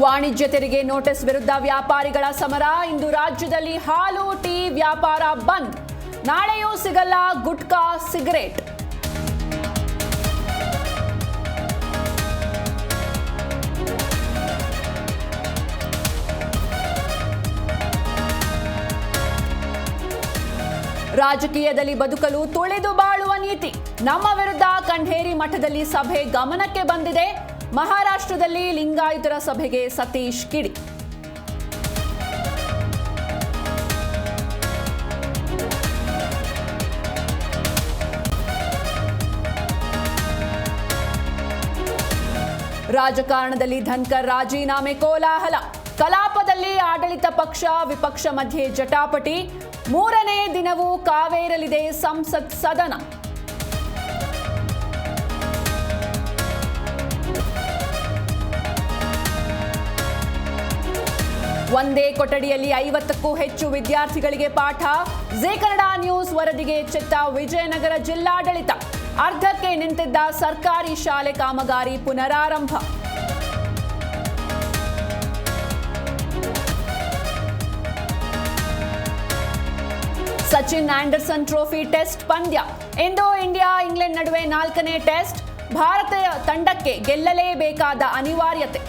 ವಾಣಿಜ್ಯ ತೆರಿಗೆ ನೋಟಿಸ್ ವಿರುದ್ಧ ವ್ಯಾಪಾರಿಗಳ ಸಮರ. ಇಂದು ರಾಜ್ಯದಲ್ಲಿ ಹಾಲು ಟೀ ವ್ಯಾಪಾರ ಬಂದ್. ನಾಳೆಯೂ ಸಿಗಲ್ಲ ಗುಟ್ಕಾ ಸಿಗರೇಟ್. ರಾಜಕೀಯದಲ್ಲಿ ಬದುಕಲು ತುಳಿದು ಬಾಳುವ ನೀತಿ. ನಮ್ಮ ವಿರುದ್ಧ ಖಂಡೇರಿ ಮಠದಲ್ಲಿ ಸಭೆ ಗಮನಕ್ಕೆ ಬಂದಿದೆ. ಮಹಾರಾಷ್ಟ್ರದಲ್ಲಿ ಲಿಂಗಾಯತರ ಸಭೆಗೆ ಸತೀಶ್ ಕಿಡಿ. ರಾಜಕಾರಣದಲ್ಲಿ ಧನ್ಕರ್ ರಾಜೀನಾಮೆ ಕೋಲಾಹಲ. ಕಲಾಪದಲ್ಲಿ ಆಡಳಿತ ಪಕ್ಷ ವಿಪಕ್ಷ ಮಧ್ಯೆ ಜಟಾಪಟಿ. ಮೂರನೇ ದಿನವೂ ಕಾವೇರಲಿದೆ ಸಂಸತ್ ಸದನ. ಒಂದೇ ಕೊಠಡಿಯಲ್ಲಿ 50ಕ್ಕೂ ಹೆಚ್ಚು ವಿದ್ಯಾರ್ಥಿಗಳಿಗೆ ಪಾಠ. ಜೀ ಕನ್ನಡ ನ್ಯೂಸ್ ವರದಿಗೆ ಎಚ್ಚೆತ್ತ ವಿಜಯನಗರ ಜಿಲ್ಲಾಡಳಿತ. ಅರ್ಧಕ್ಕೆ ನಿಂತಿದ್ದ ಸರ್ಕಾರಿ ಶಾಲೆ ಕಾಮಗಾರಿ ಪುನರಾರಂಭ. ಸಚಿನ್ ಆಂಡರ್ಸನ್ ಟ್ರೋಫಿ ಟೆಸ್ಟ್ ಪಂದ್ಯ. ಇಂದು ಇಂಡಿಯಾ ಇಂಗ್ಲೆಂಡ್ ನಡುವೆ 4ನೇ ಟೆಸ್ಟ್. ಭಾರತ ತಂಡಕ್ಕೆ ಗೆಲ್ಲಲೇಬೇಕಾದ ಅನಿವಾರ್ಯತೆ.